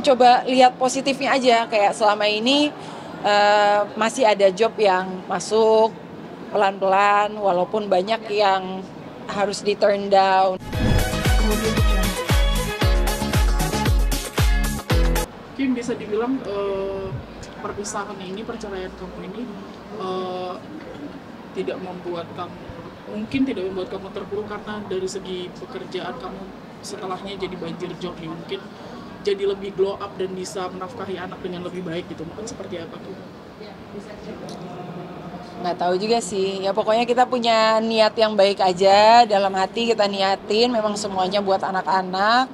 mencoba lihat positifnya aja, kayak selama ini masih ada job yang masuk pelan-pelan walaupun banyak yang harus di turn down. Kim, bisa dibilang perpisahan ini, perceraian kamu ini tidak membuat kamu terpuruk karena dari segi pekerjaan kamu setelahnya jadi banjir job nih, mungkin jadi lebih glow up dan bisa menafkahi anak dengan lebih baik gitu, mungkin seperti apa tuh? Nggak tahu juga sih, ya pokoknya kita punya niat yang baik aja, dalam hati kita niatin memang semuanya buat anak-anak.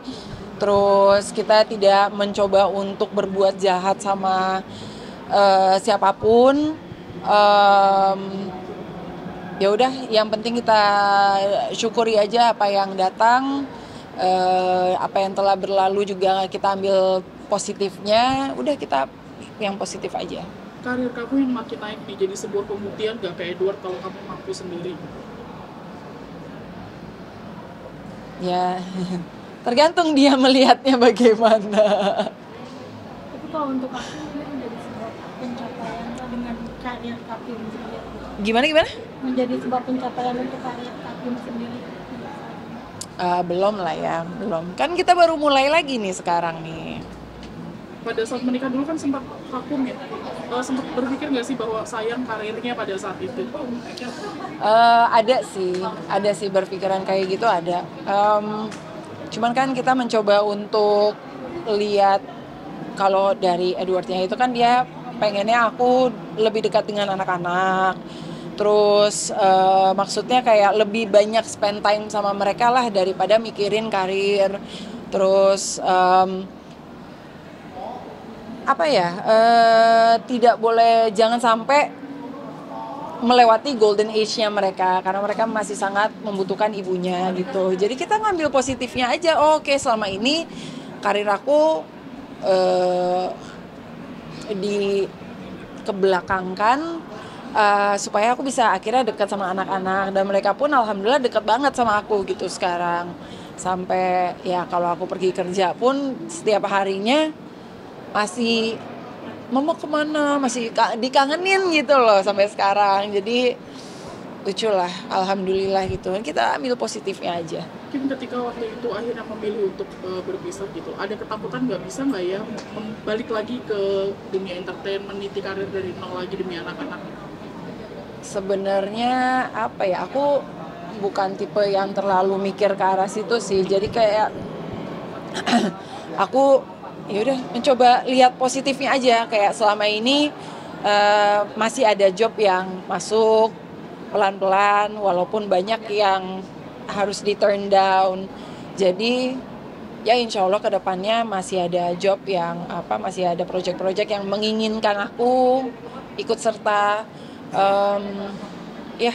Terus kita tidak mencoba untuk berbuat jahat sama siapapun. Ya udah, yang penting kita syukuri aja apa yang datang, apa yang telah berlalu juga kita ambil positifnya. Udah, kita yang positif aja. Karir kamu yang makin naik nih jadi sebuah pembuktian gak kayak Edward kalau kamu mampu sendiri? Ya, tergantung dia melihatnya bagaimana. Tapi kalau untuk aku ini menjadi sebuah pencapaian dengan karir Kakim sendiri. Gimana? Menjadi sebuah pencapaian untuk karir Kakim sendiri. Belum lah ya, belum. Kan kita baru mulai lagi nih sekarang nih. Pada saat menikah dulu kan sempat vakum ya, sempat berpikir nggak sih bahwa sayang karirnya pada saat itu? Ada sih berpikiran kayak gitu, ada. Cuman kan kita mencoba untuk lihat, kalau dari Edwardnya itu kan dia pengennya aku lebih dekat dengan anak-anak. Terus maksudnya kayak lebih banyak spend time sama mereka lah daripada mikirin karir. Terus tidak boleh, jangan sampai melewati golden age-nya mereka, karena mereka masih sangat membutuhkan ibunya gitu. Jadi kita ngambil positifnya aja. Oke, selama ini karir aku dikebelakangkan supaya aku bisa akhirnya dekat sama anak-anak, dan mereka pun alhamdulillah dekat banget sama aku gitu sekarang. Sampai ya kalau aku pergi kerja pun setiap harinya masih mau kemana, masih dikangenin gitu loh sampai sekarang. Jadi lucu lah, alhamdulillah gitu. Kita ambil positifnya aja. Kim, ketika waktu itu akhirnya memilih untuk berpisah gitu, ada ketakutan nggak ya balik lagi ke dunia entertainment, meniti karir dari nol lagi demi anak-anak? Sebenarnya aku bukan tipe yang terlalu mikir ke arah situ sih. Jadi kayak aku ya udah mencoba lihat positifnya aja, kayak selama ini masih ada job yang masuk pelan-pelan walaupun banyak yang harus di turn down. Jadi ya insya Allah kedepannya masih ada job yang masih ada project-project yang menginginkan aku ikut serta. Ya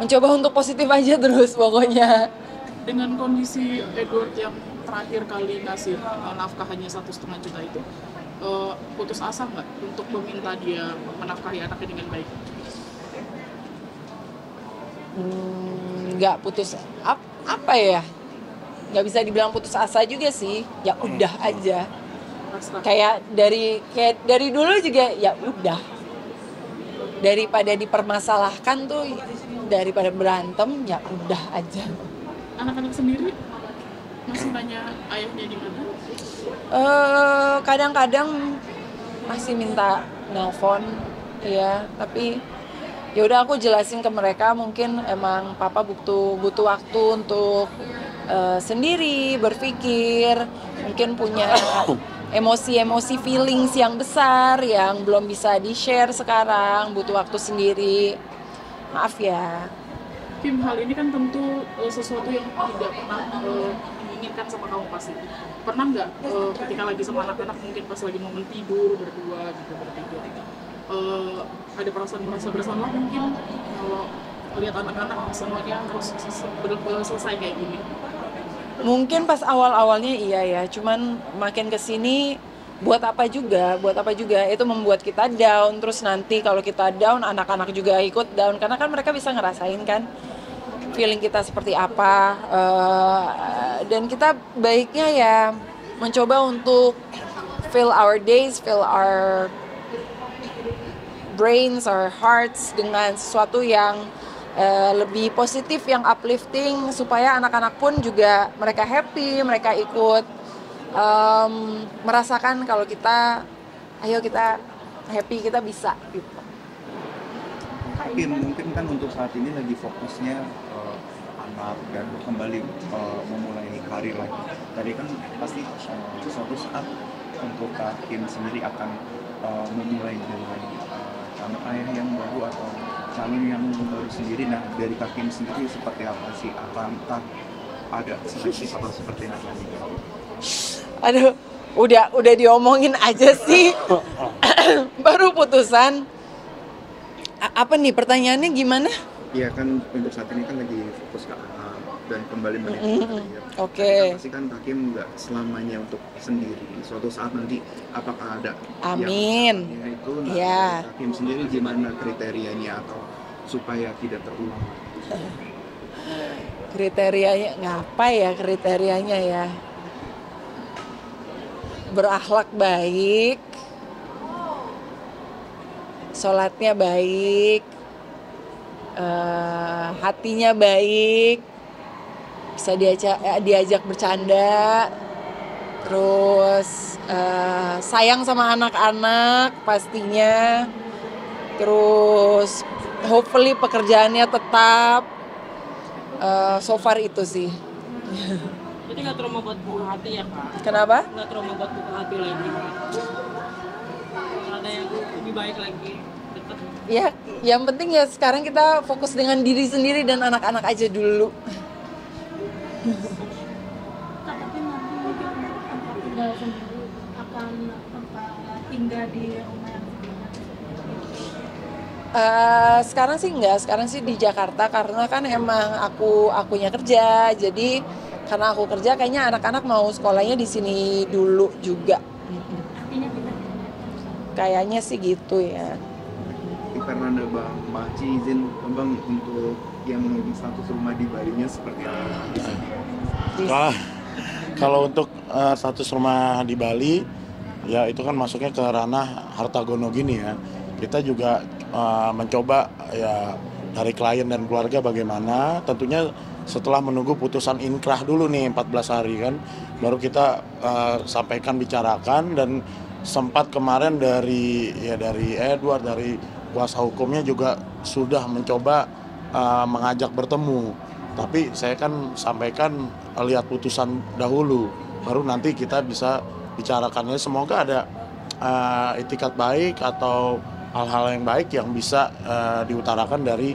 mencoba untuk positif aja terus pokoknya. Dengan kondisi Edward yang terakhir kali ngasih nafkah hanya 1,5 juta itu, putus asa nggak untuk meminta dia menafkahi anaknya dengan baik? Nggak putus nggak bisa dibilang putus asa juga sih, ya udah aja. Kayak dari dulu juga ya udah, daripada dipermasalahkan tuh, daripada berantem ya udah aja. Anak-anak sendiri masih nanya ayahnya di mana? Kadang-kadang masih minta nelpon, ya, tapi ya udah aku jelasin ke mereka, mungkin emang papa butuh waktu untuk sendiri berpikir, mungkin punya emosi feelings yang besar yang belum bisa di-share sekarang, butuh waktu sendiri. Maaf ya. Kim, hal ini kan tentu sesuatu yang tidak pernah diinginkan sama kamu pasti. Pernah nggak ketika lagi sama anak-anak, mungkin pas lagi momen tidur berdua gitu, bertiga, ada perasaan merasa bersalah mungkin kalau lihat anak-anak semuanya harus selesai kayak gini? Mungkin pas awal-awalnya iya ya, cuman makin kesini buat apa juga itu membuat kita down. Terus nanti kalau kita down, anak-anak juga ikut down, karena kan mereka bisa ngerasain kan feeling kita seperti apa. Dan kita baiknya ya mencoba untuk fill our days, fill our brains, our hearts dengan sesuatu yang lebih positif, yang uplifting, supaya anak-anak pun juga mereka happy, mereka ikut merasakan kalau kita, ayo kita happy, kita bisa gitu. Mungkin kan untuk saat ini lagi fokusnya anak dan kembali memulai karir lagi. Tadi kan pasti suatu saat untuk Kak Kim sendiri akan memulai dengan calon ayah yang baru atau calon yang baru sendiri. Nah, dari Kak Kim sendiri seperti apa sih? Apakah ada seleksi atau seperti apa? Aduh, udah diomongin aja sih. Baru putusan. Apa nih pertanyaannya gimana? Iya kan untuk saat ini kan lagi fokus ke anak dan kembali menikmati karir. Oke. Pasti kan Kak Kim nggak selamanya untuk sendiri. Suatu saat nanti apakah ada Amin. yang itu? Nah, Ya. Kak Kim sendiri gimana kriterianya atau supaya tidak terulang? Kriterianya ngapa ya kriterianya ya? Berakhlak baik, sholatnya baik, hatinya baik, bisa diajak bercanda, terus sayang sama anak-anak pastinya, terus hopefully pekerjaannya tetap, so far itu sih. Jadi nggak trauma buat buka hati ya Kak? Kenapa? Nggak trauma buat buka hati lagi? Ada yang lebih baik lagi deket? Ya, yang penting ya sekarang kita fokus dengan diri sendiri dan anak-anak aja dulu. Kak, tapi nanti mungkin untuk tempat tinggal sendiri akan tempat tinggal di rumah yang sebelumnya. Sekarang sih enggak, sekarang sih di Jakarta karena kan emang akunya kerja, jadi karena aku kerja kayaknya anak-anak mau sekolahnya di sini dulu juga. Artinya kita Kayaknya sih gitu ya. Karena ada Bang Paci izin Bang untuk yang status rumah di Bali-nya seperti apa? Kalau untuk status rumah di Bali, ya itu kan masuknya ke ranah harta gono gini ya. Kita juga mencoba ya dari klien dan keluarga bagaimana, tentunya setelah menunggu putusan inkrah dulu nih 14 hari kan, baru kita sampaikan, bicarakan, dan sempat kemarin dari Edward, dari kuasa hukumnya juga sudah mencoba mengajak bertemu. Tapi saya kan sampaikan lihat putusan dahulu, baru nanti kita bisa bicarakannya. Semoga ada itikat baik atau hal-hal yang baik yang bisa diutarakan dari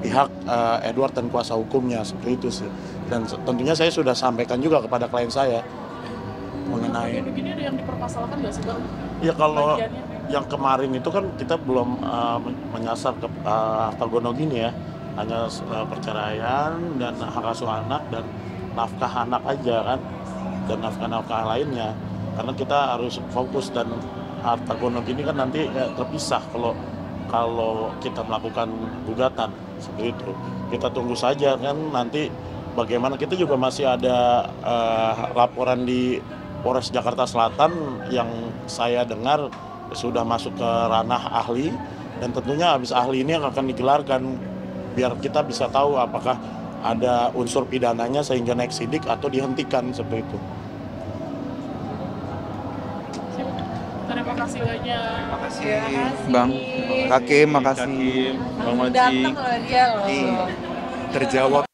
pihak Edward dan kuasa hukumnya, seperti itu sih. Dan tentunya saya sudah sampaikan juga kepada klien saya mengenai. Begini ada yang dipermasalahkan nggak sih Bang? Ya kalau Bagiannya? yang kemarin itu kan kita belum menyasar ke harta gono gini ya, hanya perceraian dan hak asuh anak dan nafkah anak aja kan, dan nafkah-nafkah lainnya. Karena kita harus fokus, dan harta gono gini kan nanti terpisah kalau kita melakukan gugatan seperti itu. Kita tunggu saja kan nanti bagaimana. Kita juga masih ada laporan di Polres Jakarta Selatan yang saya dengar sudah masuk ke ranah ahli, dan tentunya habis ahli ini yang akan digelarkan biar kita bisa tahu apakah ada unsur pidananya sehingga naik sidik atau dihentikan seperti itu. Terima kasih banyak. Terima kasih Bang Kak Kim, makasih Bang Maci. Datang loh dia loh. terjawab.